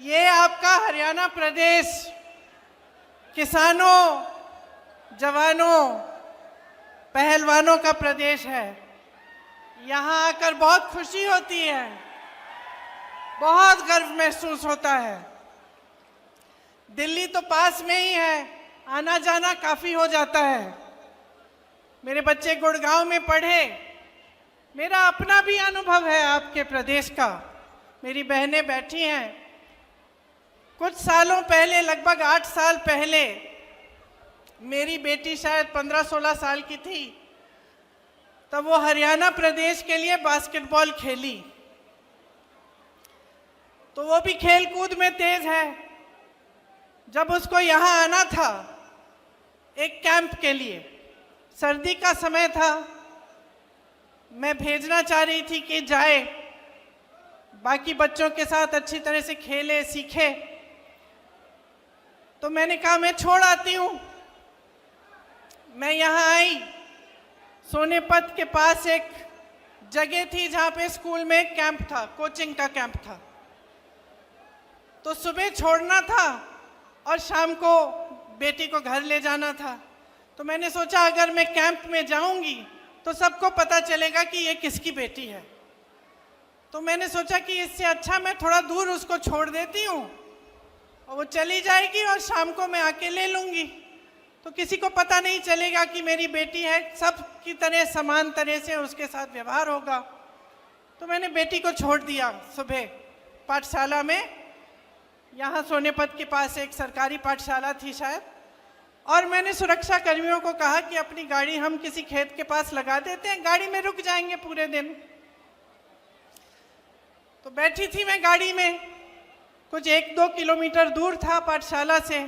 ये आपका हरियाणा प्रदेश किसानों, जवानों, पहलवानों का प्रदेश है। यहाँ आकर बहुत खुशी होती है, बहुत गर्व महसूस होता है। दिल्ली तो पास में ही है, आना जाना काफ़ी हो जाता है। मेरे बच्चे गुड़गांव में पढ़े, मेरा अपना भी अनुभव है आपके प्रदेश का। मेरी बहनें बैठी हैं। कुछ सालों पहले, लगभग 8 साल पहले, मेरी बेटी शायद 15-16 साल की थी, तब वो हरियाणा प्रदेश के लिए बास्केटबॉल खेली। तो वो भी खेल कूद में तेज है। जब उसको यहाँ आना था एक कैंप के लिए, सर्दी का समय था, मैं भेजना चाह रही थी कि जाए, बाकी बच्चों के साथ अच्छी तरह से खेले, सीखे। तो मैंने कहा मैं छोड़ आती हूँ। मैं यहाँ आई, सोनेपत के पास एक जगह थी जहाँ पे स्कूल में एक कैंप था, कोचिंग का कैंप था। तो सुबह छोड़ना था और शाम को बेटी को घर ले जाना था। तो मैंने सोचा अगर मैं कैंप में जाऊंगी तो सबको पता चलेगा कि ये किसकी बेटी है। तो मैंने सोचा कि इससे अच्छा मैं थोड़ा दूर उसको छोड़ देती हूँ और वो चली जाएगी और शाम को मैं आके ले लूँगी, तो किसी को पता नहीं चलेगा कि मेरी बेटी है, सब की तरह समान तरह से उसके साथ व्यवहार होगा। तो मैंने बेटी को छोड़ दिया सुबह पाठशाला में। यहाँ सोनेपत के पास एक सरकारी पाठशाला थी शायद, और मैंने सुरक्षा कर्मियों को कहा कि अपनी गाड़ी हम किसी खेत के पास लगा देते हैं, गाड़ी में रुक जाएंगे पूरे दिन। तो बैठी थी मैं गाड़ी में, कुछ 1-2 किलोमीटर दूर था पाठशाला से,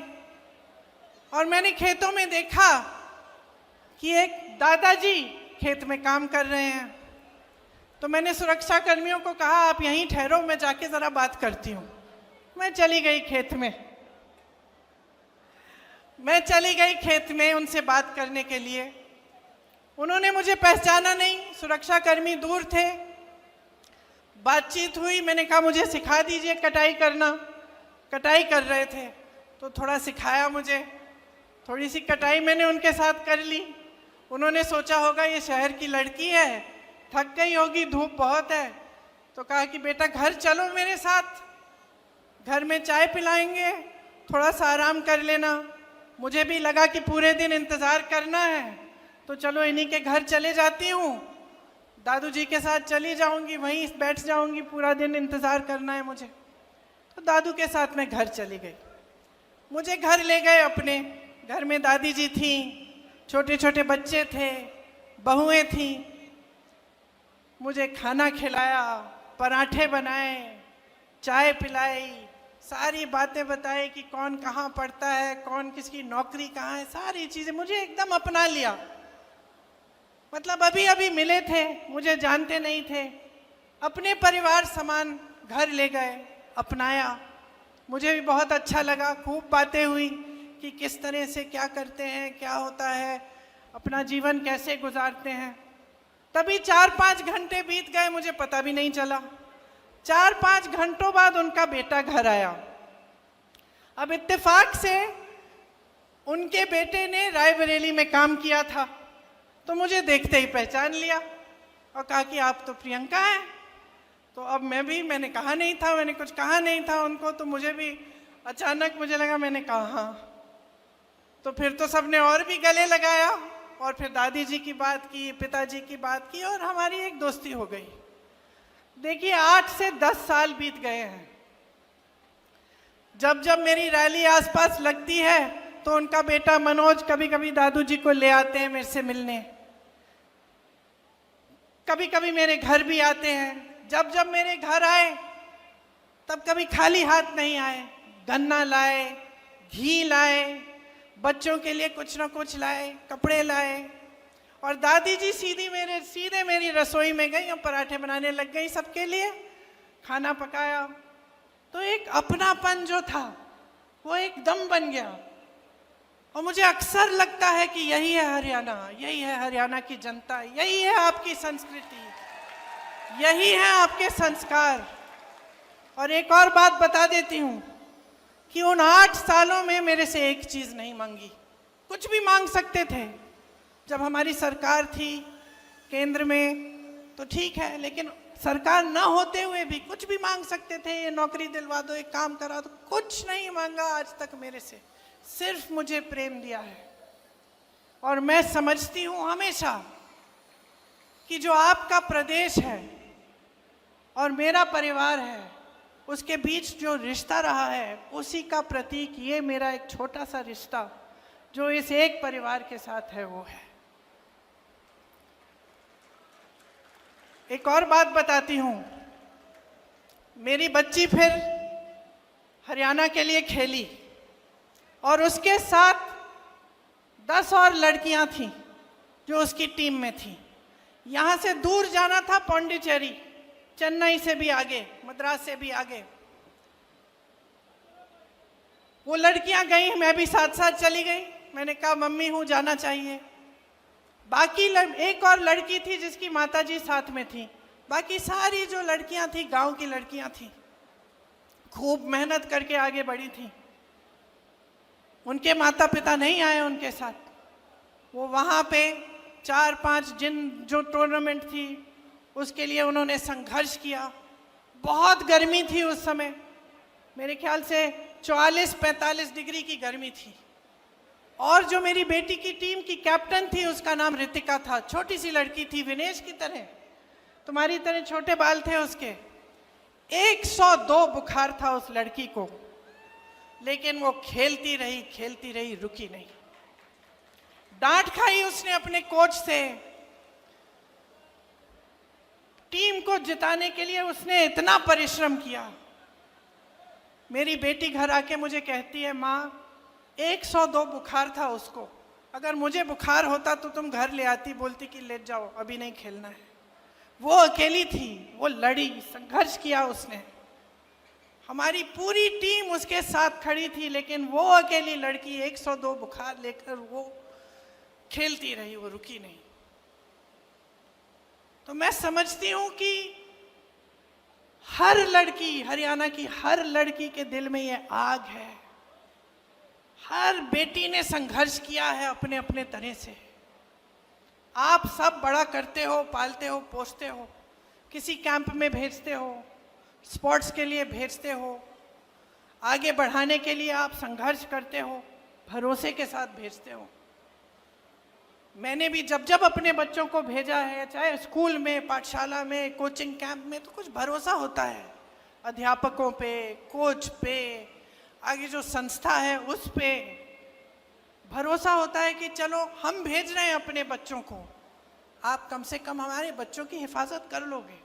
और मैंने खेतों में देखा कि एक दादाजी खेत में काम कर रहे हैं। तो मैंने सुरक्षा कर्मियों को कहा आप यहीं ठहरो, मैं जाके ज़रा बात करती हूँ। मैं चली गई खेत में उनसे बात करने के लिए। उन्होंने मुझे पहचाना नहीं, सुरक्षा कर्मी दूर थे। बातचीत हुई, मैंने कहा मुझे सिखा दीजिए कटाई करना। कटाई कर रहे थे तो थोड़ा सिखाया मुझे, थोड़ी सी कटाई मैंने उनके साथ कर ली। उन्होंने सोचा होगा ये शहर की लड़की है, थक गई होगी, धूप बहुत है, तो कहा कि बेटा घर चलो मेरे साथ, घर में चाय पिलाएंगे, थोड़ा सा आराम कर लेना। मुझे भी लगा कि पूरे दिन इंतज़ार करना है, तो चलो इन्हीं के घर चले जाती हूँ, दादू जी के साथ चली जाऊँगी, वहीं बैठ जाऊँगी, पूरा दिन इंतज़ार करना है मुझे। तो दादू के साथ मैं घर चली गई। मुझे घर ले गए अपने। घर में दादी जी थीं, छोटे छोटे बच्चे थे, बहुएं थीं। मुझे खाना खिलाया, पराठे बनाए, चाय पिलाई, सारी बातें बताई कि कौन कहाँ पढ़ता है, कौन किसकी नौकरी कहाँ है, सारी चीज़ें मुझे एकदम अपना लिया। मतलब अभी अभी मिले थे, मुझे जानते नहीं थे, अपने परिवार समान घर ले गए, अपनाया। मुझे भी बहुत अच्छा लगा, खूब बातें हुई कि किस तरह से क्या करते हैं, क्या होता है, अपना जीवन कैसे गुजारते हैं। तभी 4-5 घंटे बीत गए, मुझे पता भी नहीं चला। 4-5 घंटों बाद उनका बेटा घर आया। अब इत्तेफाक से उनके बेटे ने रायबरेली में काम किया था, तो मुझे देखते ही पहचान लिया और कहा कि आप तो प्रियंका हैं। तो अब मैंने कहा नहीं था, मैंने कुछ कहा नहीं था उनको, तो मुझे भी अचानक मुझे लगा, मैंने कहा हाँ। तो फिर तो सबने और भी गले लगाया, और फिर दादी जी की बात की, पिताजी की बात की, और हमारी एक दोस्ती हो गई। देखिए 8 से 10 साल बीत गए हैं। जब जब मेरी रैली आसपास लगती है तो उनका बेटा मनोज कभी कभी दादू जी को ले आते हैं मेरे से मिलने, कभी कभी मेरे घर भी आते हैं। जब जब मेरे घर आए तब कभी खाली हाथ नहीं आए, गन्ना लाए, घी लाए, बच्चों के लिए कुछ ना कुछ लाए, कपड़े लाए। और दादी जी सीधे मेरी रसोई में गई और पराठे बनाने लग गई, सबके लिए खाना पकाया। तो एक अपनापन जो था वो एकदम बन गया। और मुझे अक्सर लगता है कि यही है हरियाणा, यही है हरियाणा की जनता, यही है आपकी संस्कृति, यही है आपके संस्कार। और एक और बात बता देती हूँ कि उन 8 सालों में मेरे से एक चीज़ नहीं मांगी। कुछ भी मांग सकते थे, जब हमारी सरकार थी केंद्र में तो ठीक है, लेकिन सरकार न होते हुए भी कुछ भी मांग सकते थे, ये नौकरी दिलवा दो, एक काम करा दो। कुछ नहीं मांगा आज तक मेरे से, सिर्फ मुझे प्रेम दिया है। और मैं समझती हूँ हमेशा कि जो आपका प्रदेश है और मेरा परिवार है, उसके बीच जो रिश्ता रहा है, उसी का प्रतीक ये मेरा एक छोटा सा रिश्ता जो इस एक परिवार के साथ है वो है। एक और बात बताती हूँ, मेरी बच्ची फिर हरियाणा के लिए खेली और उसके साथ 10 और लड़कियां थीं जो उसकी टीम में थीं। यहाँ से दूर जाना था पौंडीचेरी, चेन्नई से भी आगे, मद्रास से भी आगे। वो लड़कियां गई, मैं भी साथ साथ चली गई। मैंने कहा मम्मी हूँ, जाना चाहिए। बाकी एक और लड़की थी जिसकी माताजी साथ में थी। बाकी सारी जो लड़कियां थी गांव की लड़कियां थी, खूब मेहनत करके आगे बढ़ी थी। उनके माता पिता नहीं आए उनके साथ। वो वहाँ पे 4-5 जो टूर्नामेंट थी उसके लिए उन्होंने संघर्ष किया। बहुत गर्मी थी उस समय, मेरे ख्याल से 44-45 डिग्री की गर्मी थी। और जो मेरी बेटी की टीम की कैप्टन थी उसका नाम रितिका था। छोटी सी लड़की थी, विनेश की तरह, तुम्हारी तरह छोटे बाल थे उसके। 102 बुखार था उस लड़की को, लेकिन वो खेलती रही, रुकी नहीं। डांट खाई उसने अपने कोच से। टीम को जिताने के लिए उसने इतना परिश्रम किया। मेरी बेटी घर आके मुझे कहती है, माँ 102 बुखार था उसको, अगर मुझे बुखार होता तो तुम घर ले आती, बोलती कि ले जाओ अभी नहीं खेलना है। वो अकेली थी, वो लड़ी, संघर्ष किया उसने। हमारी पूरी टीम उसके साथ खड़ी थी, लेकिन वो अकेली लड़की 102 बुखार लेकर वो खेलती रही, वो रुकी नहीं। तो मैं समझती हूँ कि हर लड़की, हरियाणा की हर लड़की के दिल में ये आग है। हर बेटी ने संघर्ष किया है अपने अपने तरह से। आप सब बड़ा करते हो, पालते हो, पोसते हो, किसी कैंप में भेजते हो, स्पोर्ट्स के लिए भेजते हो, आगे बढ़ाने के लिए आप संघर्ष करते हो, भरोसे के साथ भेजते हो। मैंने भी जब जब अपने बच्चों को भेजा है, चाहे स्कूल में, पाठशाला में, कोचिंग कैंप में, तो कुछ भरोसा होता है अध्यापकों पे, कोच पे, आगे जो संस्था है उस पे भरोसा होता है कि चलो हम भेज रहे हैं अपने बच्चों को, आप कम से कम हमारे बच्चों की हिफाजत कर लोगे।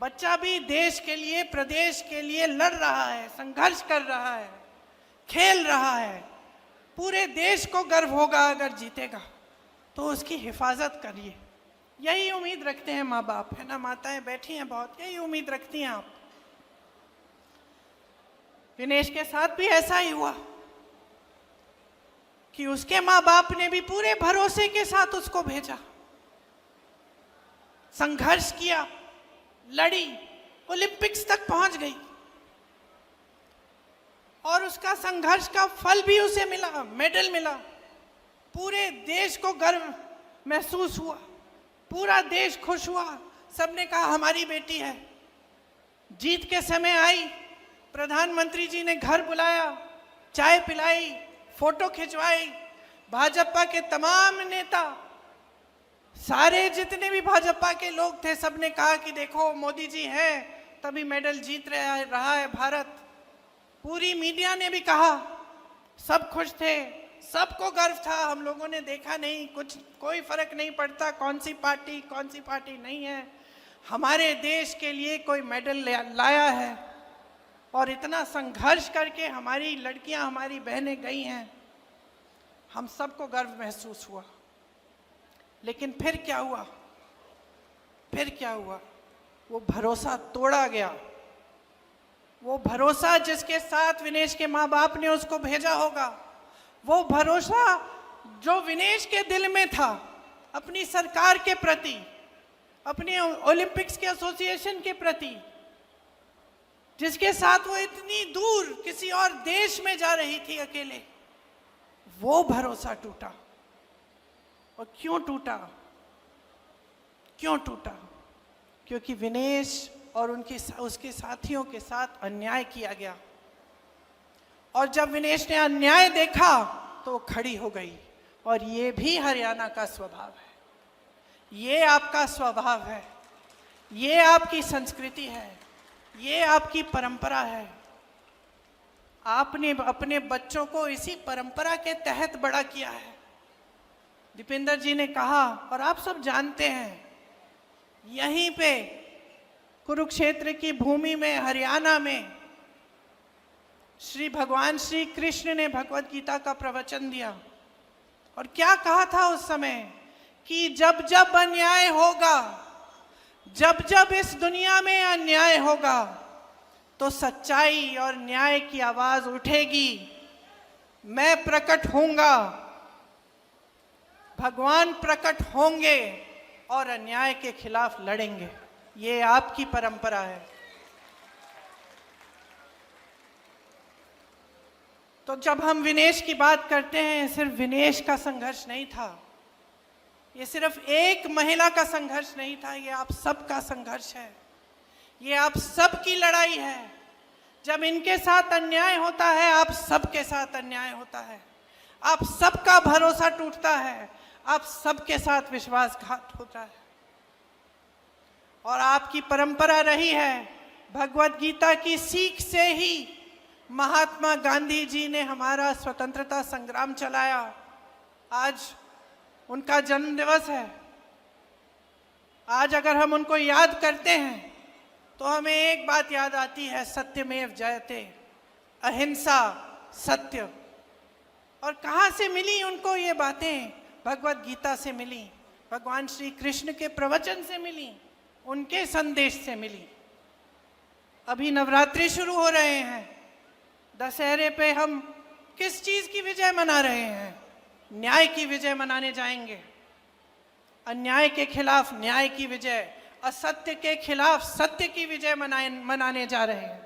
बच्चा भी देश के लिए, प्रदेश के लिए लड़ रहा है, संघर्ष कर रहा है, खेल रहा है। पूरे देश को गर्व होगा अगर जीतेगा, तो उसकी हिफाजत करिए। यही उम्मीद रखते हैं माँ बाप, है ना। माताएं बैठी हैं बहुत, यही उम्मीद रखती हैं आप। विनेश के साथ भी ऐसा ही हुआ कि उसके माँ बाप ने भी पूरे भरोसे के साथ उसको भेजा, संघर्ष किया, लड़ी, ओलंपिक्स तक पहुंच गई और उसका संघर्ष का फल भी उसे मिला, मेडल मिला। पूरे देश को गर्व महसूस हुआ, पूरा देश खुश हुआ। सबने कहा हमारी बेटी है। जीत के समय आई, प्रधानमंत्री जी ने घर बुलाया, चाय पिलाई, फोटो खिंचवाई। भाजपा के तमाम नेता, सारे जितने भी भाजपा के लोग थे, सबने कहा कि देखो मोदी जी हैं तभी मेडल जीत रहा है भारत। पूरी मीडिया ने भी कहा, सब खुश थे, सबको गर्व था। हम लोगों ने देखा नहीं, कोई फर्क नहीं पड़ता कौन सी पार्टी नहीं है, हमारे देश के लिए कोई मेडल लाया है। और इतना संघर्ष करके हमारी लड़कियां, हमारी बहनें गई हैं, हम सबको गर्व महसूस हुआ। लेकिन फिर क्या हुआ? वो भरोसा तोड़ा गया। वो भरोसा जिसके साथ विनेश के माँ बाप ने उसको भेजा होगा, वो भरोसा जो विनेश के दिल में था अपनी सरकार के प्रति, अपने ओलंपिक्स के एसोसिएशन के प्रति, जिसके साथ वो इतनी दूर किसी और देश में जा रही थी अकेले, वो भरोसा टूटा। और क्यों टूटा? क्यों टूटा? क्योंकि विनेश और उसके साथियों के साथ अन्याय किया गया। और जब विनेश ने अन्याय देखा तो वो खड़ी हो गई। और ये भी हरियाणा का स्वभाव है, ये आपका स्वभाव है, ये आपकी संस्कृति है, ये आपकी परंपरा है। आपने अपने बच्चों को इसी परंपरा के तहत बड़ा किया है। दीपेंद्र जी ने कहा, और आप सब जानते हैं, यहीं पे कुरुक्षेत्र की भूमि में, हरियाणा में भगवान श्री कृष्ण ने भगवत गीता का प्रवचन दिया। और क्या कहा था उस समय कि जब जब अन्याय होगा, जब जब इस दुनिया में अन्याय होगा, तो सच्चाई और न्याय की आवाज उठेगी। मैं प्रकट होऊंगा, भगवान प्रकट होंगे और अन्याय के खिलाफ लड़ेंगे। ये आपकी परंपरा है। तो जब हम विनेश की बात करते हैं, सिर्फ विनेश का संघर्ष नहीं था, ये सिर्फ एक महिला का संघर्ष नहीं था, ये आप सबका संघर्ष है, ये आप सबकी लड़ाई है। जब इनके साथ अन्याय होता है, आप सबके साथ अन्याय होता है, आप सबका भरोसा टूटता है, आप सबके साथ विश्वासघात होता है। और आपकी परंपरा रही है, भगवत गीता की सीख से ही महात्मा गांधी जी ने हमारा स्वतंत्रता संग्राम चलाया। आज उनका जन्म दिवस है। आज अगर हम उनको याद करते हैं तो हमें एक बात याद आती है, सत्यमेव जयते, अहिंसा, सत्य। और कहाँ से मिली उनको ये बातें? भगवत गीता से मिली, भगवान श्री कृष्ण के प्रवचन से मिली, उनके संदेश से मिली। अभी नवरात्रि शुरू हो रहे हैं, दशहरे पे हम किस चीज की विजय मना रहे हैं? न्याय की विजय मनाने जाएंगे। अन्याय के खिलाफ न्याय की विजय, असत्य के खिलाफ सत्य की विजय मनाने जा रहे हैं।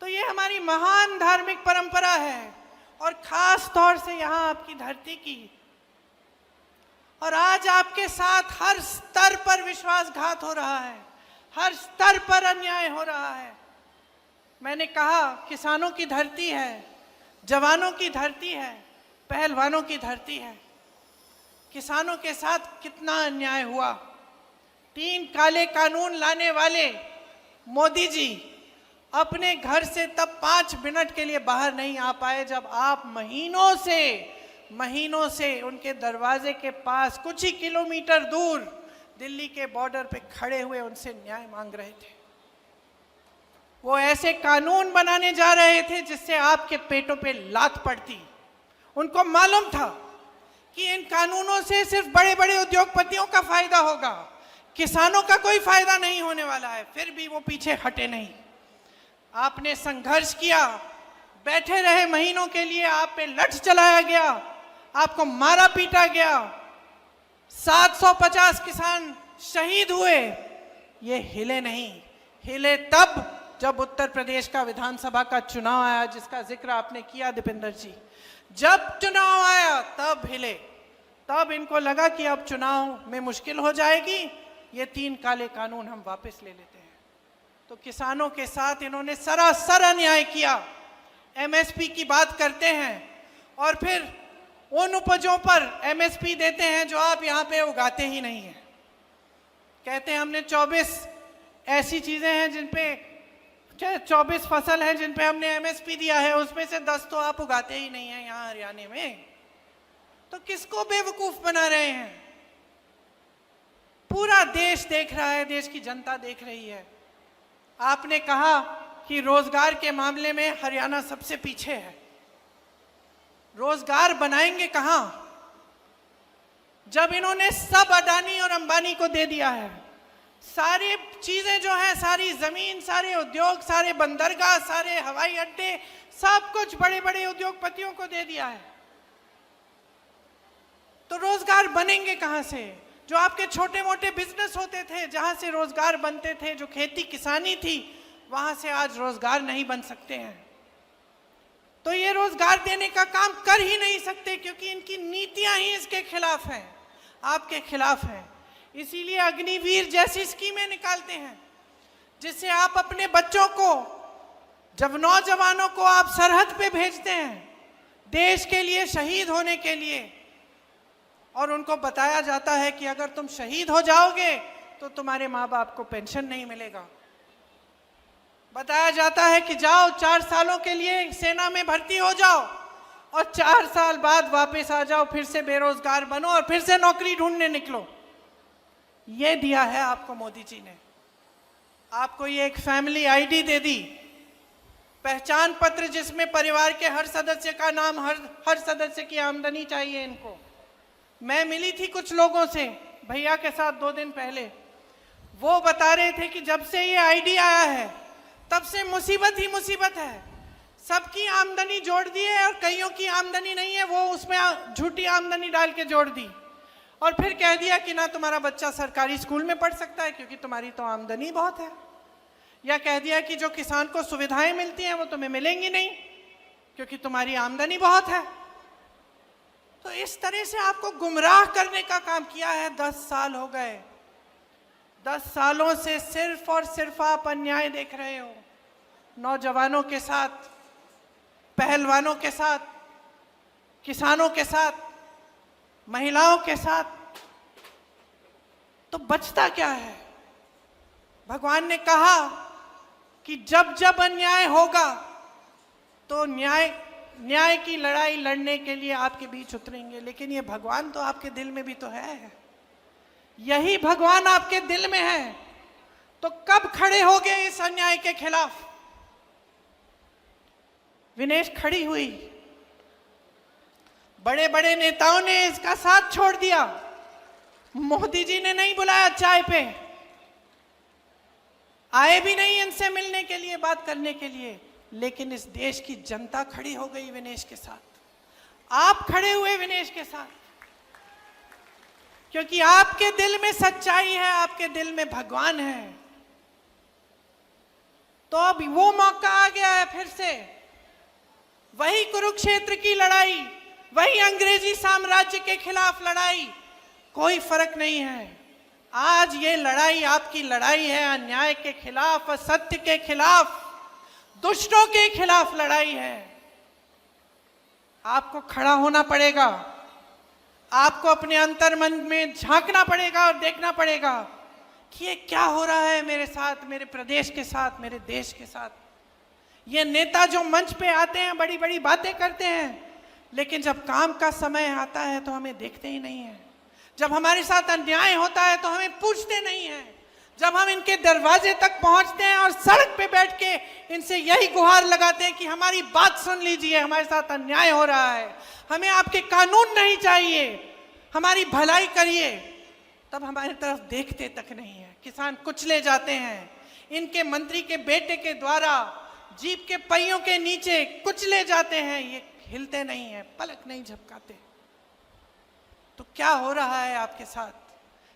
तो ये हमारी महान धार्मिक परंपरा है, और खास तौर से यहाँ आपकी धरती की। और आज आपके साथ हर स्तर पर विश्वासघात हो रहा है, हर स्तर पर अन्याय हो रहा है। मैंने कहा, किसानों की धरती है, जवानों की धरती है, पहलवानों की धरती है। किसानों के साथ कितना अन्याय हुआ। 3 काले कानून लाने वाले मोदी जी अपने घर से तब 5 मिनट के लिए बाहर नहीं आ पाए, जब आप महीनों से उनके दरवाजे के पास कुछ ही किलोमीटर दूर दिल्ली के बॉर्डर पे खड़े हुए उनसे न्याय मांग रहे थे। वो ऐसे कानून बनाने जा रहे थे जिससे आपके पेटों पे लात पड़ती। उनको मालूम था कि इन कानूनों से सिर्फ बड़े बड़े उद्योगपतियों का फायदा होगा, किसानों का कोई फायदा नहीं होने वाला है। फिर भी वो पीछे हटे नहीं। आपने संघर्ष किया, बैठे रहे महीनों के लिए, आप पे लठ चलाया गया, आपको मारा पीटा गया, 750 किसान शहीद हुए। ये हिले नहीं। हिले तब जब उत्तर प्रदेश का विधानसभा का चुनाव आया, जिसका जिक्र आपने किया दीपेंद्र जी। जब चुनाव आया तब हिले। तब इनको लगा कि अब चुनाव में मुश्किल हो जाएगी, ये 3 काले कानून हम वापस ले लेते हैं। तो किसानों के साथ इन्होंने सरासर अन्याय किया। एमएसपी की बात करते हैं और फिर उन उपजों पर एमएसपी देते हैं जो आप यहाँ पे उगाते ही नहीं हैं। कहते हैं हमने 24 ऐसी चीजें हैं जिन पे 24 फसल है जिन पे हमने एमएसपी दिया है, उसमें से 10 तो आप उगाते ही नहीं हैं यहाँ हरियाणा में। तो किसको बेवकूफ बना रहे हैं? पूरा देश देख रहा है, देश की जनता देख रही है। आपने कहा कि रोजगार के मामले में हरियाणा सबसे पीछे है। रोजगार बनाएंगे कहां जब इन्होंने सब अडानी और अंबानी को दे दिया है? सारी चीजें जो है, सारी जमीन, सारे उद्योग, सारे बंदरगाह, सारे हवाई अड्डे, सब कुछ बड़े बड़े उद्योगपतियों को दे दिया है। तो रोजगार बनेंगे कहां से? जो आपके छोटे मोटे बिजनेस होते थे, जहां से रोजगार बनते थे, जो खेती किसानी थी, वहां से आज रोजगार नहीं बन सकते हैं। तो ये रोजगार देने का काम कर ही नहीं सकते, क्योंकि इनकी नीतियां ही इसके खिलाफ हैं, आपके खिलाफ हैं। इसीलिए अग्निवीर जैसी स्कीमें निकालते हैं, जिससे आप अपने बच्चों को, जब नौजवानों को आप सरहद पे भेजते हैं देश के लिए शहीद होने के लिए, और उनको बताया जाता है कि अगर तुम शहीद हो जाओगे तो तुम्हारे माँ बाप को पेंशन नहीं मिलेगा। बताया जाता है कि जाओ 4 सालों के लिए सेना में भर्ती हो जाओ और 4 साल बाद वापस आ जाओ, फिर से बेरोजगार बनो और फिर से नौकरी ढूंढने निकलो। ये दिया है आपको मोदी जी ने। आपको ये एक फैमिली आईडी दे दी, पहचान पत्र जिसमें परिवार के हर सदस्य का नाम, हर सदस्य की आमदनी चाहिए इनको। मैं मिली थी कुछ लोगों से भैया के साथ 2 दिन पहले, वो बता रहे थे कि जब से ये आईडी आया है तब से मुसीबत ही मुसीबत है। सबकी आमदनी जोड़ दी है और कईयों की आमदनी नहीं है, वो उसमें झूठी आमदनी डाल के जोड़ दी और फिर कह दिया कि ना तुम्हारा बच्चा सरकारी स्कूल में पढ़ सकता है क्योंकि तुम्हारी तो आमदनी बहुत है, या कह दिया कि जो किसान को सुविधाएं मिलती हैं वो तुम्हें मिलेंगी नहीं क्योंकि तुम्हारी आमदनी बहुत है। तो इस तरह से आपको गुमराह करने का काम किया है। 10 साल हो गए, 10 सालों से सिर्फ और सिर्फ आप अन्याय देख रहे हो, नौजवानों के साथ, पहलवानों के साथ, किसानों के साथ, महिलाओं के साथ। तो बचता क्या है? भगवान ने कहा कि जब जब अन्याय होगा तो न्याय की लड़ाई लड़ने के लिए आपके बीच उतरेंगे। लेकिन ये भगवान तो आपके दिल में भी तो है, यही भगवान आपके दिल में है, तो कब खड़े होगे इस अन्याय के खिलाफ? विनेश खड़ी हुई, बड़े बड़े नेताओं ने इसका साथ छोड़ दिया, मोदी जी ने नहीं बुलाया चाय पे, आए भी नहीं इनसे मिलने के लिए, बात करने के लिए, लेकिन इस देश की जनता खड़ी हो गई विनेश के साथ। आप खड़े हुए विनेश के साथ, क्योंकि आपके दिल में सच्चाई है, आपके दिल में भगवान है। तो अब वो मौका आ गया है, फिर से वही कुरुक्षेत्र की लड़ाई, वही अंग्रेजी साम्राज्य के खिलाफ लड़ाई, कोई फर्क नहीं है। आज ये लड़ाई आपकी लड़ाई है, अन्याय के खिलाफ, असत्य के खिलाफ, दुष्टों के खिलाफ लड़ाई है। आपको खड़ा होना पड़ेगा, आपको अपने अंतर्मन में झांकना पड़ेगा और देखना पड़ेगा कि ये क्या हो रहा है मेरे साथ, मेरे प्रदेश के साथ, मेरे देश के साथ। ये नेता जो मंच पे आते हैं, बड़ी बड़ी बातें करते हैं, लेकिन जब काम का समय आता है तो हमें देखते ही नहीं है। जब हमारे साथ अन्याय होता है तो हमें पूछते नहीं हैं। जब हम इनके दरवाजे तक पहुंचते हैं और सड़क पे बैठ के इनसे यही गुहार लगाते हैं कि हमारी बात सुन लीजिए, हमारे साथ अन्याय हो रहा है, हमें आपके कानून नहीं चाहिए, हमारी भलाई करिए, तब हमारी तरफ देखते तक नहीं है। किसान कुचले जाते हैं, इनके मंत्री के बेटे के द्वारा जीप के पहियों के नीचे कुचले जाते हैं, ये हिलते नहीं हैं, पलक नहीं झपकाते। तो क्या हो रहा है आपके साथ?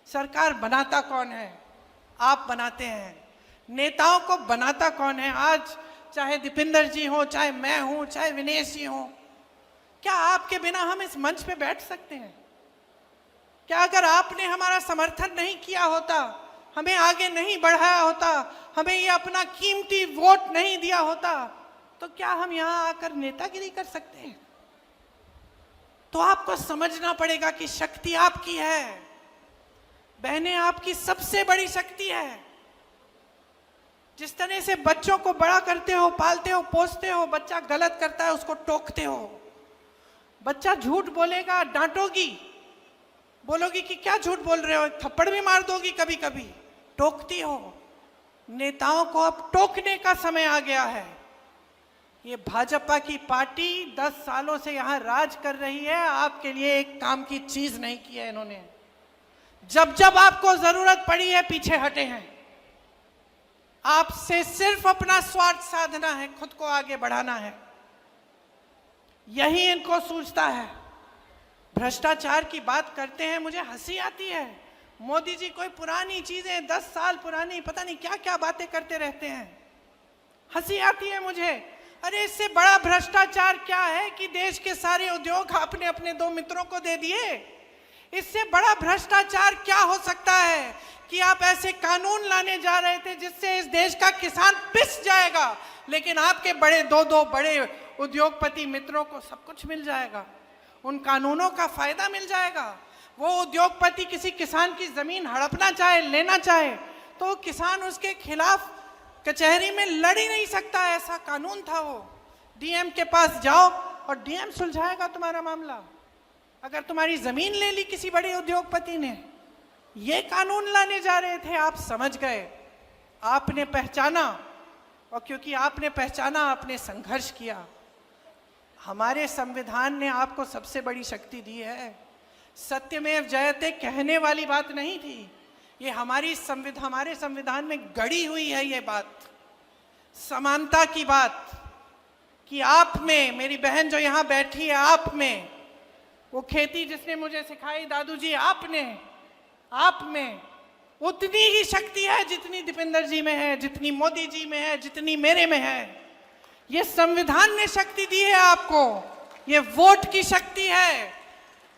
सरकार बनाता कौन है? आप बनाते हैं। नेताओं को बनाता कौन है? आज चाहे दीपिंदर जी हो, चाहे मैं हूं, चाहे विनेश जी हो, क्या आपके बिना हम इस मंच पे बैठ सकते हैं? क्या अगर आपने हमारा समर्थन नहीं किया होता, हमें आगे नहीं बढ़ाया होता, हमें ये अपना कीमती वोट नहीं दिया होता, तो क्या हम यहाँ आकर नेतागिरी कर सकते हैं? तो आपको समझना पड़ेगा कि शक्ति आपकी है, बहनें, आपकी सबसे बड़ी शक्ति है। जिस तरह से बच्चों को बड़ा करते हो, पालते हो, पोसते हो, बच्चा गलत करता है उसको टोकते हो, बच्चा झूठ बोलेगा डांटोगी, बोलोगी कि क्या झूठ बोल रहे हो, थप्पड़ भी मार दोगी, कभी कभी टोकती हो। नेताओं को अब टोकने का समय आ गया है। ये भाजपा की पार्टी 10 सालों से यहाँ राज कर रही है, आपके लिए एक काम की चीज नहीं की है इन्होंने। जब जब आपको जरूरत पड़ी है पीछे हटे हैं। आपसे सिर्फ अपना स्वार्थ साधना है, खुद को आगे बढ़ाना है, यही इनको सूझता है। भ्रष्टाचार की बात करते हैं, मुझे हंसी आती है। मोदी जी कोई पुरानी चीजें, 10 साल पुरानी, पता नहीं क्या क्या बातें करते रहते हैं। हंसी आती है मुझे। अरे इससे बड़ा भ्रष्टाचार क्या है कि देश के सारे उद्योग आपने अपने दो मित्रों को दे दिए। इससे बड़ा भ्रष्टाचार क्या हो सकता है कि आप ऐसे कानून लाने जा रहे थे जिससे इस देश का किसान पिस जाएगा, लेकिन आपके बड़े दो बड़े उद्योगपति मित्रों को सब कुछ मिल जाएगा, उन कानूनों का फायदा मिल जाएगा। वो उद्योगपति किसी किसान की जमीन हड़पना चाहे, लेना चाहे, तो किसान उसके खिलाफ कचहरी में लड़ ही नहीं सकता। ऐसा कानून था वो। डीएम के पास जाओ और डीएम सुलझाएगा तुम्हारा मामला। अगर तुम्हारी जमीन ले ली किसी बड़े उद्योगपति ने, ये कानून लाने जा रहे थे, आप समझ गए, आपने पहचाना, और क्योंकि आपने पहचाना, आपने संघर्ष किया। हमारे संविधान ने आपको सबसे बड़ी शक्ति दी है। सत्यमेव जयते कहने वाली बात नहीं थी, ये हमारे संविधान में गड़ी हुई है ये बात, समानता की बात, कि आप में, मेरी बहन जो यहाँ बैठी है, आप में वो खेती जिसने मुझे सिखाई दादू जी, आप में उतनी ही शक्ति है जितनी दीपेंद्र जी में है, जितनी मोदी जी में है, जितनी मेरे में है। ये संविधान ने शक्ति दी है आपको, ये वोट की शक्ति है,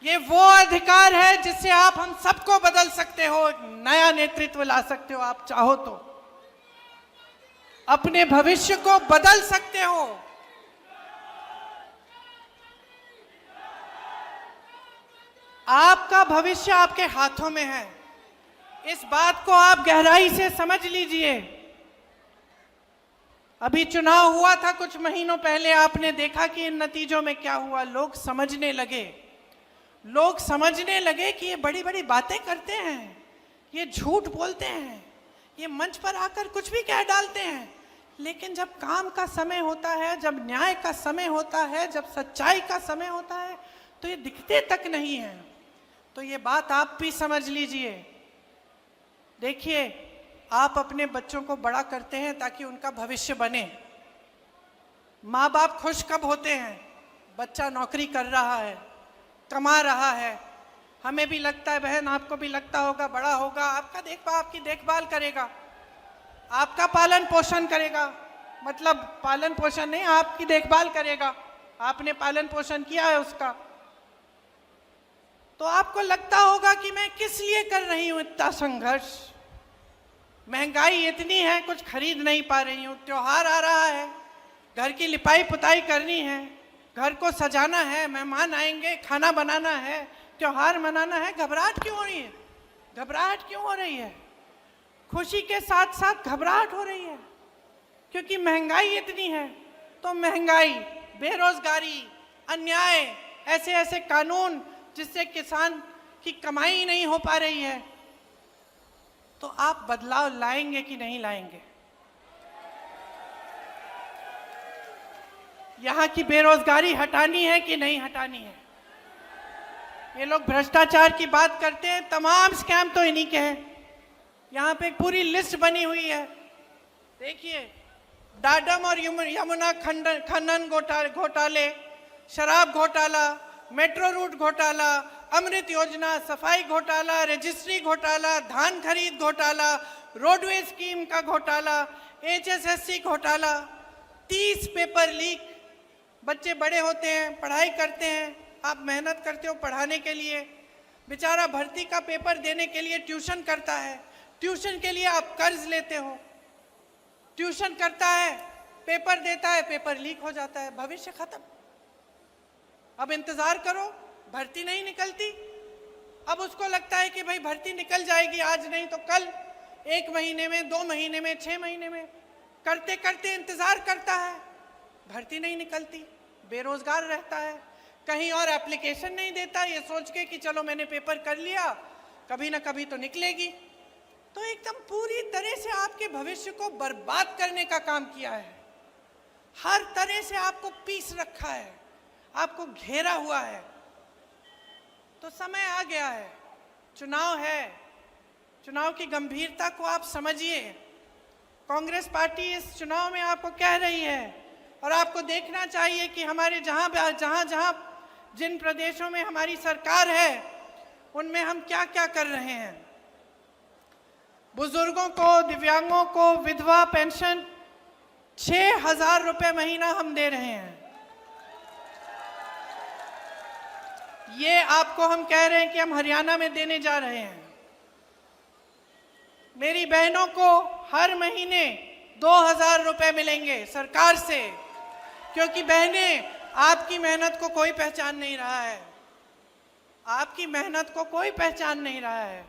ये वो अधिकार है जिससे आप हम सबको बदल सकते हो, नया नेतृत्व ला सकते हो। आप चाहो तो अपने भविष्य को बदल सकते हो। आपका भविष्य आपके हाथों में है, इस बात को आप गहराई से समझ लीजिए। अभी चुनाव हुआ था कुछ महीनों पहले, आपने देखा कि इन नतीजों में क्या हुआ। लोग समझने लगे कि ये बड़ी बड़ी बातें करते हैं, ये झूठ बोलते हैं, ये मंच पर आकर कुछ भी कह डालते हैं, लेकिन जब काम का समय होता है, जब न्याय का समय होता है, जब सच्चाई का समय होता है, तो ये दिखते तक नहीं है। तो ये बात आप भी समझ लीजिए। देखिए, आप अपने बच्चों को बड़ा करते हैं ताकि उनका भविष्य बने। माँ बाप खुश कब होते हैं? बच्चा नौकरी कर रहा है, कमा रहा है। हमें भी लगता है, बहन आपको भी लगता होगा, बड़ा होगा, आपकी देखभाल करेगा, आपका पालन पोषण करेगा। मतलब पालन पोषण नहीं, आपकी देखभाल करेगा, आपने पालन पोषण किया है उसका। तो आपको लगता होगा कि मैं किस लिए कर रही हूँ इतना संघर्ष, महंगाई इतनी है, कुछ खरीद नहीं पा रही हूँ, त्योहार आ रहा है, घर की लिपाई पुताई करनी है, घर को सजाना है, मेहमान आएंगे, खाना बनाना है, त्योहार मनाना है। घबराहट क्यों हो रही है? घबराहट क्यों हो रही है? खुशी के साथ साथ घबराहट हो रही है, क्योंकि महंगाई इतनी है। तो महंगाई, बेरोजगारी, अन्याय, ऐसे ऐसे कानून जिससे किसान की कमाई नहीं हो पा रही है। तो आप बदलाव लाएंगे कि नहीं लाएंगे? यहाँ की बेरोजगारी हटानी है कि नहीं हटानी है? ये लोग भ्रष्टाचार की बात करते हैं, तमाम स्कैम तो इन्हीं के हैं। यहाँ पे एक पूरी लिस्ट बनी हुई है, देखिए, डाडम और यमुना खनन घोटाले, शराब घोटाला, मेट्रो रूट घोटाला, अमृत योजना, सफाई घोटाला, रजिस्ट्री घोटाला, धान खरीद घोटाला, रोडवे स्कीम का घोटाला, HSSC घोटाला, 30 पेपर लीक। बच्चे बड़े होते हैं, पढ़ाई करते हैं, आप मेहनत करते हो पढ़ाने के लिए, बेचारा भर्ती का पेपर देने के लिए ट्यूशन करता है, ट्यूशन के लिए आप कर्ज लेते हो, ट्यूशन करता है, पेपर देता है, पेपर लीक हो जाता है, भविष्य खत्म। अब इंतजार करो, भर्ती नहीं निकलती। अब उसको लगता है कि भाई भर्ती निकल जाएगी, आज नहीं तो कल, 1 महीने में, 2 महीने में, 6 महीने में, करते करते इंतजार करता है, भर्ती नहीं निकलती, बेरोजगार रहता है, कहीं और एप्लीकेशन नहीं देता, ये सोच के कि चलो मैंने पेपर कर लिया, कभी ना कभी तो निकलेगी। तो एकदम पूरी तरह से आपके भविष्य को बर्बाद करने का काम किया है, हर तरह से आपको पीस रखा है, आपको घेरा हुआ है। तो समय आ गया है, चुनाव है, चुनाव की गंभीरता को आप समझिए। कांग्रेस पार्टी इस चुनाव में आपको कह रही है, और आपको देखना चाहिए कि हमारे जहां जिन प्रदेशों में हमारी सरकार है उनमें हम क्या क्या कर रहे हैं। बुजुर्गों को, दिव्यांगों को विधवा पेंशन 6,000 रुपए महीना हम दे रहे हैं। ये आपको हम कह रहे हैं कि हम हरियाणा में देने जा रहे हैं। मेरी बहनों को हर महीने 2,000 रुपए मिलेंगे सरकार से, क्योंकि बहनें, आपकी मेहनत को कोई पहचान नहीं रहा है। आपकी मेहनत को कोई पहचान नहीं रहा है।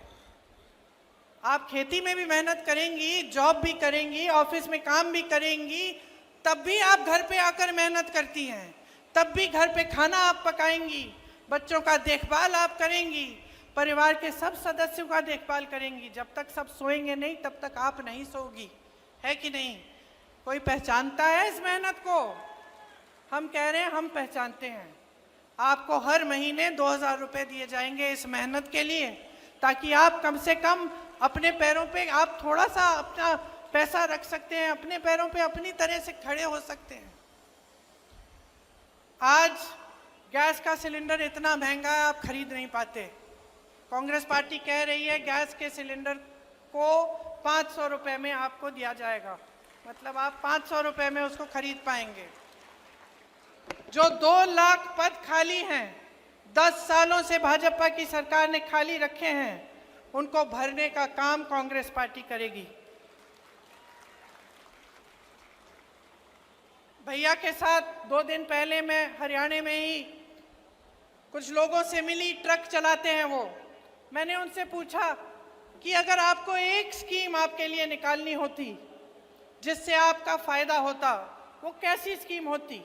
आप खेती में भी मेहनत करेंगी, जॉब भी करेंगी, ऑफिस में काम भी करेंगी, तब भी आप घर पे आकर मेहनत करती हैं। तब भी घर पे खाना आप पकाएंगी, बच्चों का देखभाल आप करेंगी, परिवार के सब सदस्यों का देखभाल करेंगी। जब तक सब सोएंगे नहीं तब तक आप नहीं सोगी, है कि नहीं? कोई पहचानता है इस मेहनत को? हम कह रहे हैं, हम पहचानते हैं। आपको हर महीने 2,000 रुपए दिए जाएंगे इस मेहनत के लिए, ताकि आप कम से कम अपने पैरों पे आप थोड़ा सा अपना पैसा रख सकते हैं, अपने पैरों पे अपनी तरह से खड़े हो सकते हैं। आज गैस का सिलेंडर इतना महंगा है, आप खरीद नहीं पाते। कांग्रेस पार्टी कह रही है गैस के सिलेंडर को 500 रुपए में आपको दिया जाएगा, मतलब आप 500 रुपए में उसको खरीद पाएंगे। जो 2 लाख पद खाली हैं, 10 सालों से भाजपा की सरकार ने खाली रखे हैं, उनको भरने का काम कांग्रेस पार्टी करेगी। भैया के साथ 2 दिन पहले मैं हरियाणा में ही कुछ लोगों से मिली, ट्रक चलाते हैं वो। मैंने उनसे पूछा कि अगर आपको एक स्कीम आपके लिए निकालनी होती जिससे आपका फायदा होता, वो कैसी स्कीम होती,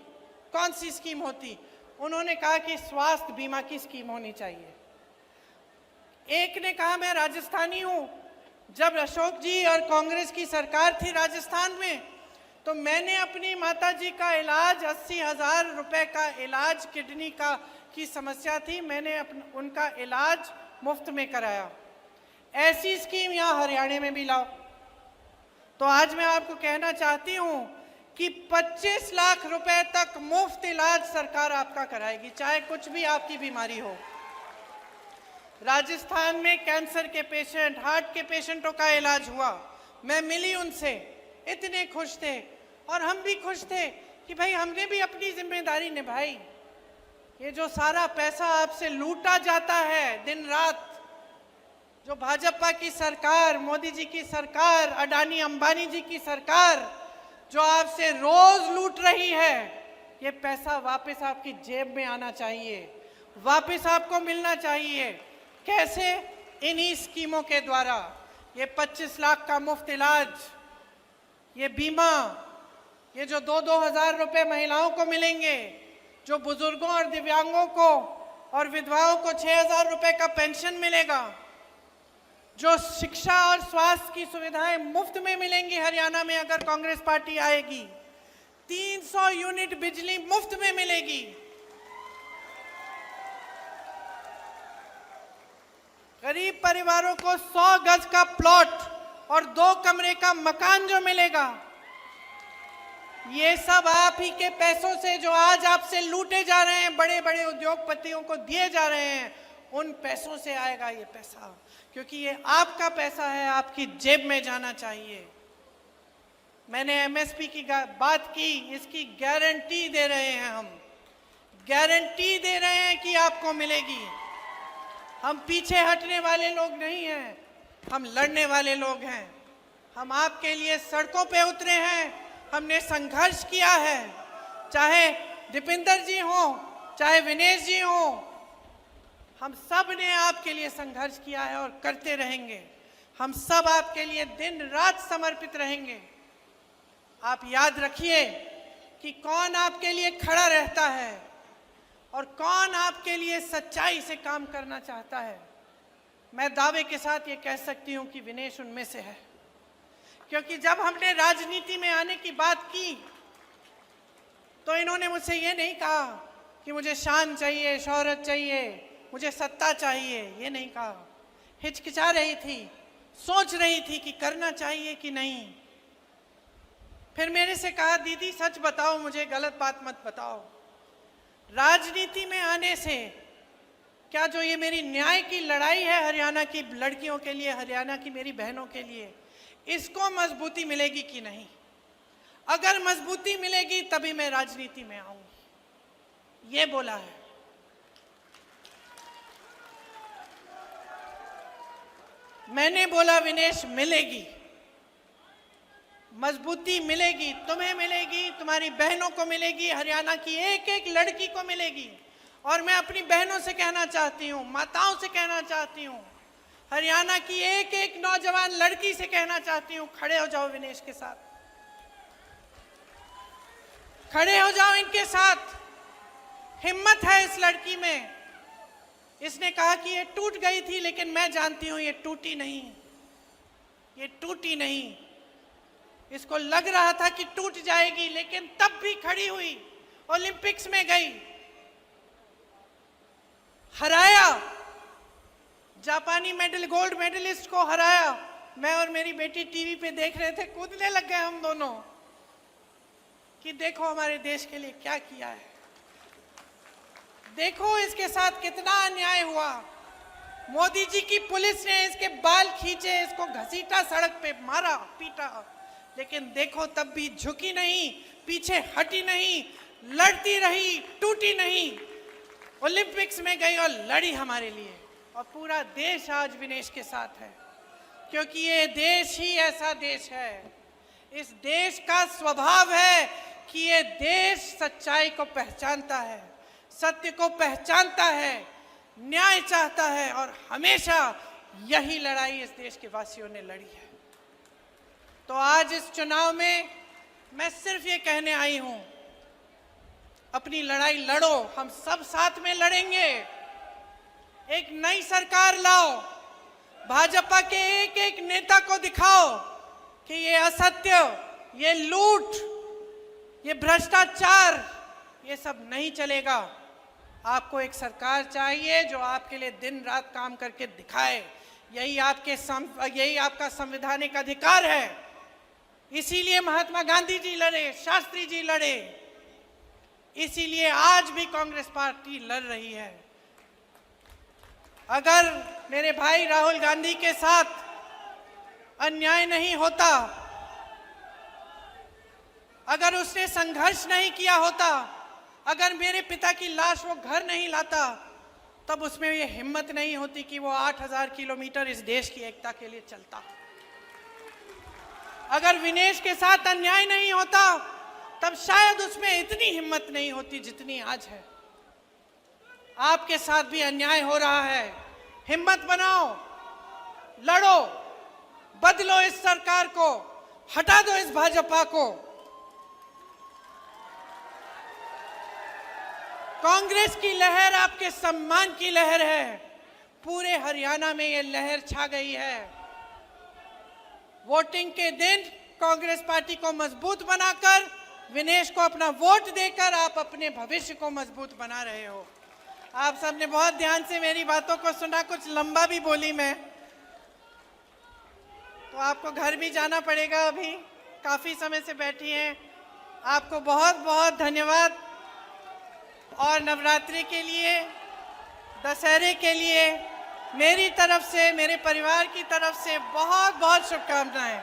कौन सी स्कीम होती? उन्होंने कहा कि स्वास्थ्य बीमा की स्कीम होनी चाहिए। एक ने कहा मैं राजस्थानी हूँ, जब अशोक जी और कांग्रेस की सरकार थी राजस्थान में, तो मैंने अपनी माताजी का इलाज 80,000 रुपए का इलाज, किडनी का की समस्या थी, मैंने उनका इलाज मुफ्त में कराया। ऐसी स्कीम यहाँ हरियाणा में भी लाओ। तो आज मैं आपको कहना चाहती हूँ कि 25 लाख रुपए तक मुफ्त इलाज सरकार आपका कराएगी, चाहे कुछ भी आपकी बीमारी हो। राजस्थान में कैंसर के पेशेंट, हार्ट के पेशेंटों का इलाज हुआ, मैं मिली उनसे, इतने खुश थे और हम भी खुश थे कि भाई हमने भी अपनी जिम्मेदारी निभाई। ये जो सारा पैसा आपसे लूटा जाता है दिन रात, जो भाजपा की सरकार, मोदी जी की सरकार, अडानी अंबानी जी की सरकार जो आपसे रोज लूट रही है, ये पैसा वापस आपकी जेब में आना चाहिए, वापस आपको मिलना चाहिए। कैसे? इन्हीं स्कीमों के द्वारा। ये 25 लाख का मुफ्त इलाज, ये बीमा, ये जो 2-2 हज़ार रुपए महिलाओं को मिलेंगे, जो बुजुर्गों और दिव्यांगों को और विधवाओं को 6,000 रुपए का पेंशन मिलेगा, जो शिक्षा और स्वास्थ्य की सुविधाएं मुफ्त में मिलेंगी हरियाणा में अगर कांग्रेस पार्टी आएगी, 300 यूनिट बिजली मुफ्त में मिलेगी, गरीब परिवारों को 100 गज का प्लॉट और 2 कमरे का मकान जो मिलेगा, ये सब आप ही के पैसों से जो आज आपसे लूटे जा रहे हैं, बड़े बड़े उद्योगपतियों को दिए जा रहे हैं, उन पैसों से आएगा ये पैसा, क्योंकि ये आपका पैसा है, आपकी जेब में जाना चाहिए। मैंने एमएसपी की बात की, इसकी गारंटी दे रहे हैं हम, गारंटी दे रहे हैं कि आपको मिलेगी। हम पीछे हटने वाले लोग नहीं हैं, हम लड़ने वाले लोग हैं। हम आपके लिए सड़कों पे उतरे हैं, हमने संघर्ष किया है, चाहे दीपेंद्र जी हो, चाहे विनेश जी हो, हम सब ने आपके लिए संघर्ष किया है और करते रहेंगे। हम सब आपके लिए दिन रात समर्पित रहेंगे। आप याद रखिए कि कौन आपके लिए खड़ा रहता है और कौन आपके लिए सच्चाई से काम करना चाहता है। मैं दावे के साथ ये कह सकती हूँ कि विनेश उनमें से है, क्योंकि जब हमने राजनीति में आने की बात की तो इन्होंने मुझसे ये नहीं कहा कि मुझे शान चाहिए, शोहरत चाहिए, मुझे सत्ता चाहिए, ये नहीं कहा। हिचकिचा रही थी, सोच रही थी कि करना चाहिए कि नहीं। फिर मेरे से कहा, दीदी सच बताओ, मुझे गलत बात मत बताओ। राजनीति में आने से क्या जो ये मेरी न्याय की लड़ाई है हरियाणा की लड़कियों के लिए, हरियाणा की मेरी बहनों के लिए, इसको मजबूती मिलेगी कि नहीं? अगर मजबूती मिलेगी तभी मैं राजनीति में आऊंगी, ये बोला है। मैंने बोला विनेश मिलेगी, मजबूती मिलेगी, तुम्हें मिलेगी, तुम्हारी बहनों को मिलेगी, हरियाणा की एक एक लड़की को मिलेगी। और मैं अपनी बहनों से कहना चाहती हूँ, माताओं से कहना चाहती हूँ, हरियाणा की एक एक नौजवान लड़की से कहना चाहती हूँ, खड़े हो जाओ विनेश के साथ, खड़े हो जाओ इनके साथ। हिम्मत है इस लड़की में। इसने कहा कि ये टूट गई थी, लेकिन मैं जानती हूं ये टूटी नहीं, ये टूटी नहीं। इसको लग रहा था कि टूट जाएगी, लेकिन तब भी खड़ी हुई, ओलंपिक्स में गई, हराया, जापानी गोल्ड मेडलिस्ट को हराया। मैं और मेरी बेटी टीवी पे देख रहे थे, कूदने लग गए हम दोनों कि देखो हमारे देश के लिए क्या किया है, देखो इसके साथ कितना अन्याय हुआ। मोदी जी की पुलिस ने इसके बाल खींचे, इसको घसीटा, सड़क पे मारा, पीटा, लेकिन देखो तब भी झुकी नहीं, पीछे हटी नहीं, लड़ती रही, टूटी नहीं। ओलंपिक्स में गई और लड़ी हमारे लिए, और पूरा देश आज विनेश के साथ है, क्योंकि ये देश ही ऐसा देश है। इस देश का स्वभाव है कि ये देश सच्चाई को पहचानता है, सत्य को पहचानता है, न्याय चाहता है, और हमेशा यही लड़ाई इस देश के वासियों ने लड़ी है। तो आज इस चुनाव में मैं सिर्फ ये कहने आई हूं, अपनी लड़ाई लड़ो, हम सब साथ में लड़ेंगे। एक नई सरकार लाओ, भाजपा के एक एक नेता को दिखाओ कि ये असत्य, ये लूट, ये भ्रष्टाचार, ये सब नहीं चलेगा। आपको एक सरकार चाहिए जो आपके लिए दिन रात काम करके दिखाए। यही आपका संवैधानिक अधिकार है। इसीलिए महात्मा गांधी जी लड़े, शास्त्री जी लड़े, इसीलिए आज भी कांग्रेस पार्टी लड़ रही है। अगर मेरे भाई राहुल गांधी के साथ अन्याय नहीं होता, अगर उसने संघर्ष नहीं किया होता, अगर मेरे पिता की लाश वो घर नहीं लाता, तब उसमें ये हिम्मत नहीं होती कि वो 8000 किलोमीटर इस देश की एकता के लिए चलता। अगर विनेश के साथ अन्याय नहीं होता, तब शायद उसमें इतनी हिम्मत नहीं होती जितनी आज है। आपके साथ भी अन्याय हो रहा है, हिम्मत बनाओ, लड़ो, बदलो इस सरकार को, हटा दो इस भाजपा को। कांग्रेस की लहर आपके सम्मान की लहर है, पूरे हरियाणा में ये लहर छा गई है। वोटिंग के दिन कांग्रेस पार्टी को मजबूत बनाकर, विनेश को अपना वोट देकर आप अपने भविष्य को मजबूत बना रहे हो। आप सबने बहुत ध्यान से मेरी बातों को सुना, कुछ लंबा भी बोली मैं, तो आपको घर भी जाना पड़ेगा, अभी काफी समय से बैठी हैं। आपको बहुत बहुत धन्यवाद। और नवरात्रि के लिए, दशहरे के लिए मेरी तरफ से, मेरे परिवार की तरफ से बहुत बहुत शुभकामनाएं।